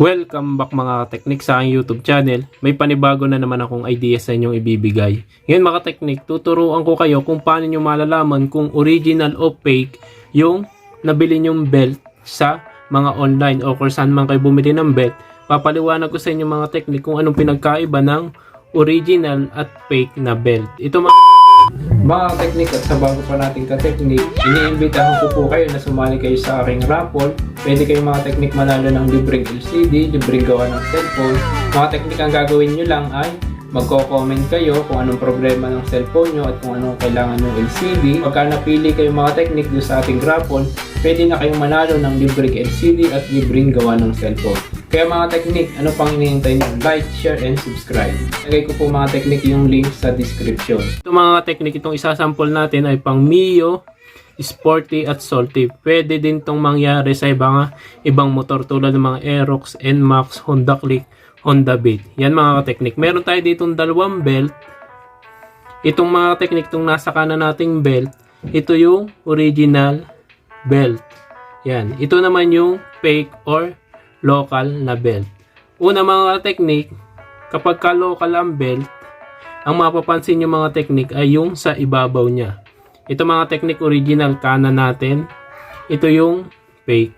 Welcome back mga teknik sa aking YouTube channel. May panibago na naman akong idea sa inyong ibibigay. Ngayon mga teknik, tuturuan ko kayo kung paano nyo malalaman kung original o fake yung nabili nyong belt sa mga online o kung saan man kayo bumili ng belt. Papaliwanag ko sa inyo mga teknik kung anong pinagkaiba ng original at fake na belt. Ito mga teknik, at sa bago pa nating ka-teknik, iniimbitahan ko po kayo na sumali kayo sa aking raffle. Pwede kayong mga teknik manalo ng libreng LCD, libreng gawa ng cellphone. Mga teknik ang gagawin nyo lang ay magko-comment kayo kung anong problema ng cellphone nyo at kung anong kailangan ng LCD. Pagka napili kayo mga teknik doon sa ating raffle, pwede na kayong manalo ng libreng LCD at libreng gawa ng cellphone. Kaya mga teknik, ano pang hinihintay nyo? Like, share, and subscribe. Lagay ko po mga teknik yung link sa description. Ito mga teknik, itong isasample natin ay pang Mio, Sporty at Salty. Pwede din itong mangyari sa ibang motor tulad ng mga Aerox, NMAX, Honda Click, Honda Beat. Yan mga teknik. Meron tayo ditong dalawang belt. Itong mga teknik, itong nasa kanan nating belt, ito yung original belt. Yan. Ito naman yung fake or local na belt. Una mga teknik, kapag ka local ang belt, ang mapapansin nyo mga teknik ay yung sa ibabaw niya. Ito mga teknik original kanan natin. Ito yung fake.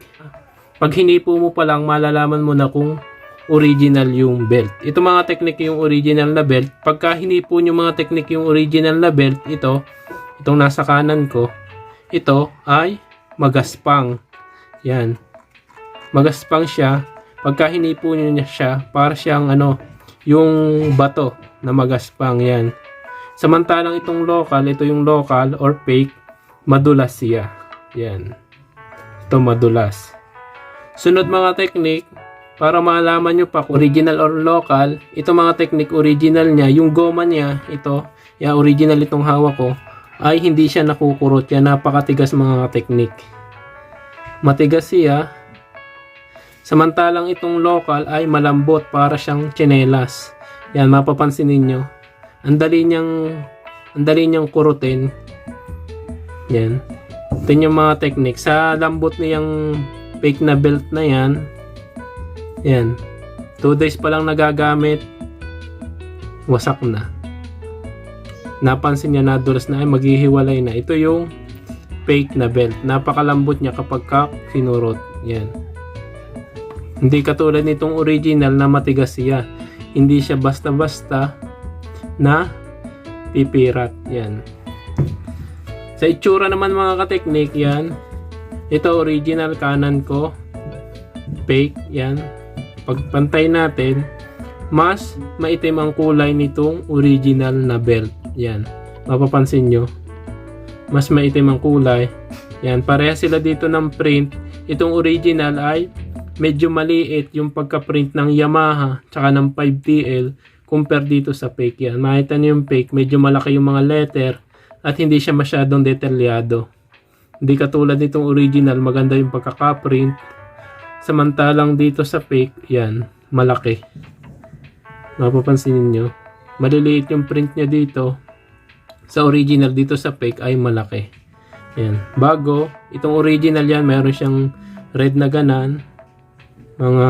Pag hinipo mo pa lang, malalaman mo na kung original yung belt. Ito mga teknik yung original na belt. Pagka hinipo nyo mga teknik yung original na belt, itong nasa kanan ko, ito ay magaspang. Yan. Magaspang siya. Pagka hinipo nyo niya siya, para siyang yung bato na magaspang. Yan. Samantalang itong local, ito yung local or fake, madulas siya. Yan. Ito madulas. Sunod mga teknik, para malaman nyo pa kung original or local, ito mga teknik original niya, yung goma niya, ito, original itong hawak ko, ay hindi siya nakukurot. Yan, napakatigas mga teknik. Matigas siya. Samantalang itong local ay malambot, para siyang tsinelas. Yan, mapapansin ninyo. Ang dali niyang kurutin. Yan. Ito yung mga teknik. Sa lambot niyang fake na belt na yan. Yan. 2 days pa lang nagagamit. Wasak na. Napansin niya, nadulas na, ay maghihiwalay na. Ito yung fake na belt. Napakalambot niya kapag kinurot. Yan. Hindi katulad nitong original na matigas siya. Hindi siya basta-basta na pipirat. Yan. Sa itsura naman mga kateknik, yan. Ito original kanan ko. Fake. Yan. Pagpantay natin, mas maitim ang kulay nitong original na belt. Yan. Mapapansin nyo. Mas maitim ang kulay. Yan. Pareha sila dito ng print. Itong original ay medyo maliit yung pagka-print ng Yamaha tsaka ng 5TL compare dito sa fake. Yan. Makita nyo yung fake, medyo malaki yung mga letter at hindi siya masyadong detalyado. Hindi katulad nitong original, maganda yung pagkaka-print. Samantalang dito sa fake, yan, malaki. Mapapansin niyo, maliliit yung print niya dito. Sa original, dito sa fake ay malaki. Yan. Bago, itong original yan, mayroon siyang red na ganan, mga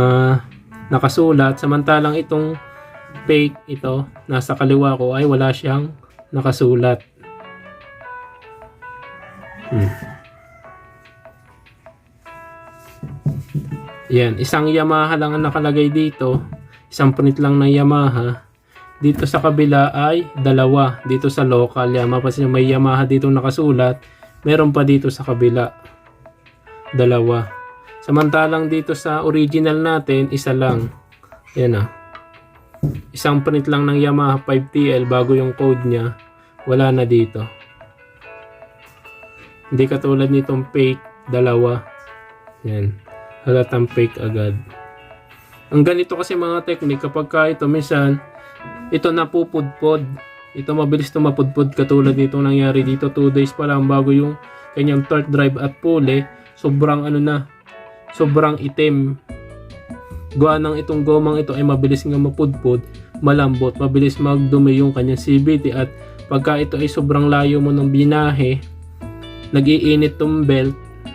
nakasulat. Samantalang itong fake, ito, nasa kaliwa ko, ay wala siyang nakasulat. Yan, isang Yamaha lang ang nakalagay dito. Isang print lang ng Yamaha. Dito sa kabila ay dalawa. Dito sa local, yan, mapapansin may Yamaha dito nakasulat. Meron pa dito sa kabila. Dalawa. Samantalang dito sa original natin, isa lang. Yan isang print lang ng Yamaha 5TL bago yung code niya. Wala na dito. Hindi katulad nitong fake, dalawa. Yan. Halatang fake agad. Ang ganito kasi mga teknik, kapag ka ito, minsan, ito napupudpod. Ito mabilis ito mapudpod katulad nito nangyari dito. 2 days pa lang bago yung kanyang torque drive at pulley. Sobrang sobrang itim. Gawa ng itong gomang ito ay mabilis nga mapudpod, malambot, mabilis magdumi yung kanyang CVT at pagka ito ay sobrang layo mo ng binahe, nag-iinit tong belt,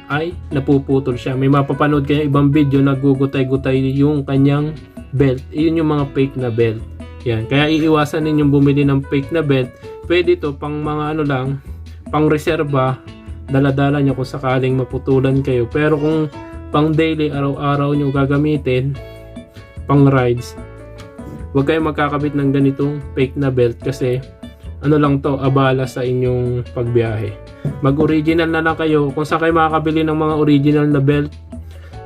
ay napuputol siya. May mapapanood kayo ibang video na gugutay-gutay yung kanyang belt. Iyon yung mga fake na belt. Yan. Kaya iiwasan ninyong bumili ng fake na belt. Pwede ito pang mga ano lang, pang reserba, dala-dala nyo kung sakaling maputulan kayo. Pero kung pang daily, araw-araw nyo gagamitin, pang rides, huwag kayong magkakabit ng ganitong fake na belt kasi ano lang to, abala sa inyong pagbiyahe. Mag-original na lang kayo. Kung saan kayo makakabili ng mga original na belt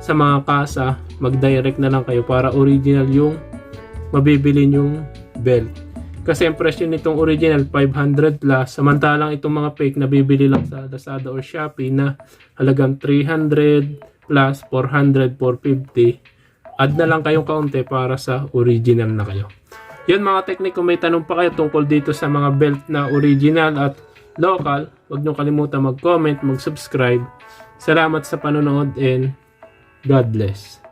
sa mga kasa, mag-direct na lang kayo para original yung mabibili nyong belt. Kasi ang presyo nitong original 500 plus, samantalang itong mga fake na bibili lang sa Lazada or Shopee na halagang 300 plus, 400, 450. Add na lang kayong kaunti para sa original na kayo. Yun mga teknik, kung may tanong pa kayo tungkol dito sa mga belt na original at local, huwag nyo kalimutan mag-comment, mag-subscribe. Salamat sa panonood and God bless.